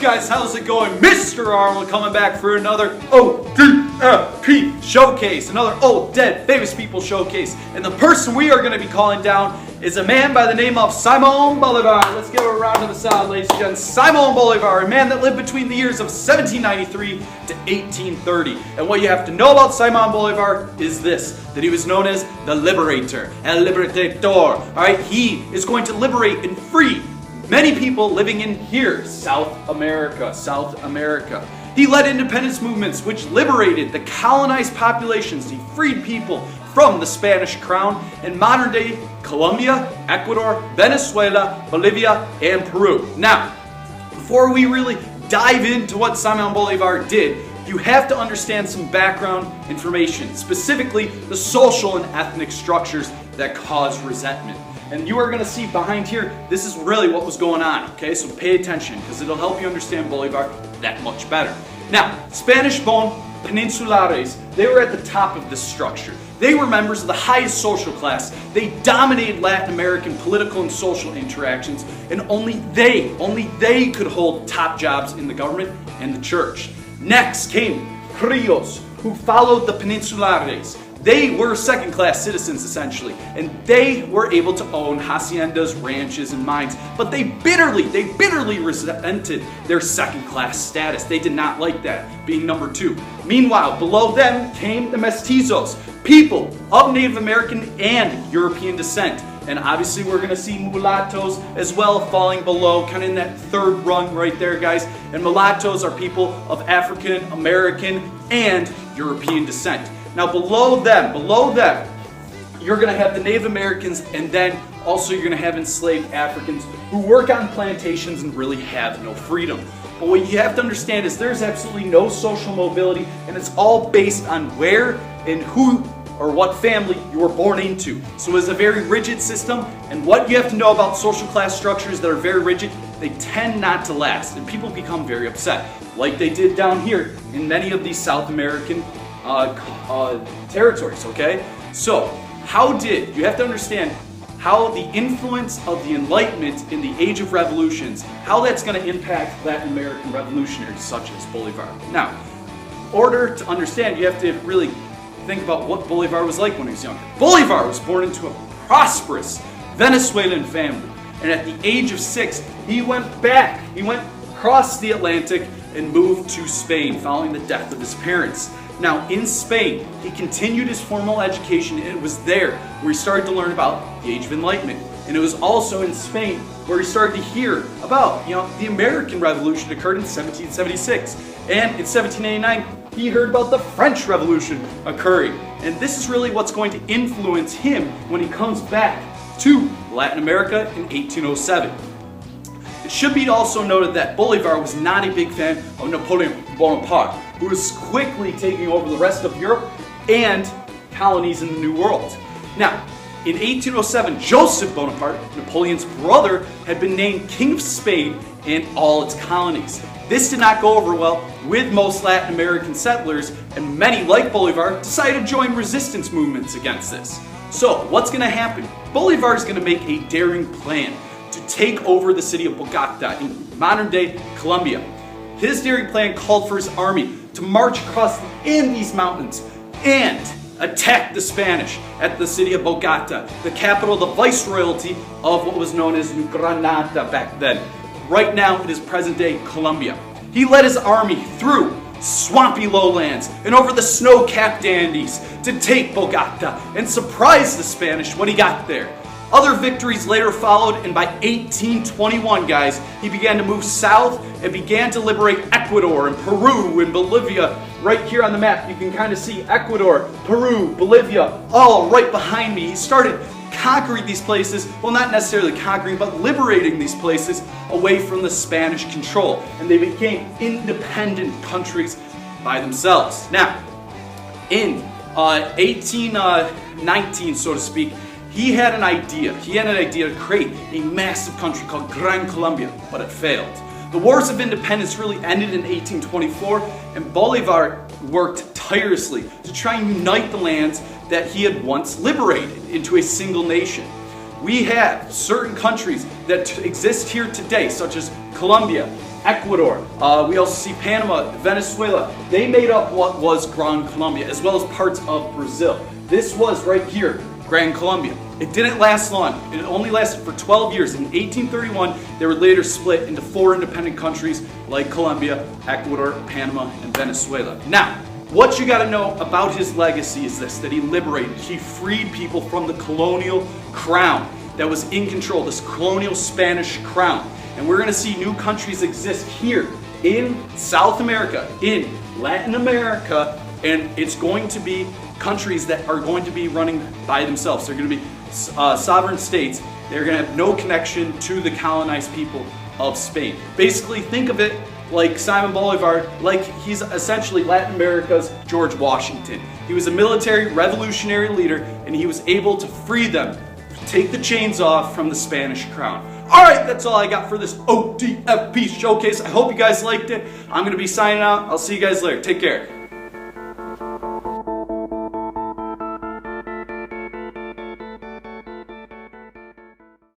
guys, how's it going? Mr. Arnold coming back for another ODFP showcase, another Old Dead Famous People showcase. And the person we are going to be calling down is a man by the name of Simon Bolivar. Let's give a round of applause, ladies and gents. Simon Bolivar, a man that lived between the years of 1793 to 1830. And what you have to know about Simon Bolivar is this, that he was known as the Liberator, El Libertador. Alright, he is going to liberate and free many people living in here, South America. He led independence movements which liberated the colonized populations. He freed people from the Spanish crown in modern day Colombia, Ecuador, Venezuela, Bolivia, and Peru. Now, before we really dive into what Simon Bolivar did, you have to understand some background information, specifically the social and ethnic structures that cause resentment. And you are going to see behind here, this is really what was going on, okay? So pay attention, because it'll help you understand Bolivar that much better. Now, Spanish-born peninsulares, they were at the top of this structure. They were members of the highest social class. They dominated Latin American political and social interactions, and only they could hold top jobs in the government and the church. Next came Criollos, who followed the peninsulares. They were second-class citizens, essentially, and they were able to own haciendas, ranches, and mines, but they bitterly resented their second-class status. They did not like that, being number two. Meanwhile, below them came the mestizos, people of Native American and European descent. And obviously we're going to see mulattoes as well falling below, kind of in that third rung right there, guys. And mulattoes are people of African American and European descent. Now below them, you're going to have the Native Americans, and then also you're going to have enslaved Africans who work on plantations and really have no freedom. But what you have to understand is there's absolutely no social mobility, and it's all based on where and who or what family you were born into. So it's a very rigid system, and what you have to know about social class structures that are very rigid, they tend not to last, and people become very upset, like they did down here in many of these South American territories, okay? So, you have to understand how the influence of the Enlightenment in the Age of Revolutions, how that's going to impact Latin American revolutionaries such as Bolivar. Now, in order to understand, you have to really think about what Bolivar was like when he was younger. Bolivar was born into a prosperous Venezuelan family, and at the age of 6, he went across the Atlantic and moved to Spain following the death of his parents. Now, in Spain, he continued his formal education, and it was there where he started to learn about the Age of Enlightenment. And it was also in Spain where he started to hear about, the American Revolution occurred in 1776. And in 1789, he heard about the French Revolution occurring. And this is really what's going to influence him when he comes back to Latin America in 1807. It should be also noted that Bolivar was not a big fan of Napoleon Bonaparte, who was quickly taking over the rest of Europe and colonies in the New World. Now, in 1807, Joseph Bonaparte, Napoleon's brother, had been named King of Spain and all its colonies. This did not go over well with most Latin American settlers, and many, like Bolivar, decided to join resistance movements against this. So, what's going to happen? Bolivar is going to make a daring plan to take over the city of Bogota in modern-day Colombia. His daring plan called for his army to march across the Andes Mountains and attack the Spanish at the city of Bogota, the capital of the viceroyalty of what was known as New Granada back then. Right now, it is present-day Colombia. He led his army through swampy lowlands and over the snow-capped Andes to take Bogota and surprise the Spanish when he got there. Other victories later followed, and by 1821, guys, he began to move south and began to liberate Ecuador and Peru and Bolivia. Right here on the map, you can kind of see Ecuador, Peru, Bolivia, all right behind me. He started conquering these places, well, not necessarily conquering, but liberating these places away from the Spanish control, and they became independent countries by themselves. Now, in 1819, so to speak, he had an idea to create a massive country called Gran Colombia, but it failed. The Wars of Independence really ended in 1824, and Bolivar worked tirelessly to try and unite the lands that he had once liberated into a single nation. We have certain countries that exist here today, such as Colombia, Ecuador. We also see Panama, Venezuela. They made up what was Gran Colombia, as well as parts of Brazil. This was right here, Gran Colombia. It didn't last long. It only lasted for 12 years. In 1831, they were later split into 4 independent countries like Colombia, Ecuador, Panama, and Venezuela. Now, what you got to know about his legacy is this, that he liberated, he freed people from the colonial crown that was in control, this colonial Spanish crown. And we're going to see new countries exist here in South America, in Latin America, and it's going to be countries that are going to be running by themselves. They're going to be sovereign states. They're going to have no connection to the colonized people of Spain. Basically, think of it like Simon Bolivar, like he's essentially Latin America's George Washington. He was a military revolutionary leader, and he was able to free them, take the chains off from the Spanish crown. Alright, that's all I got for this ODFP showcase. I hope you guys liked it. I'm going to be signing out. I'll see you guys later. Take care.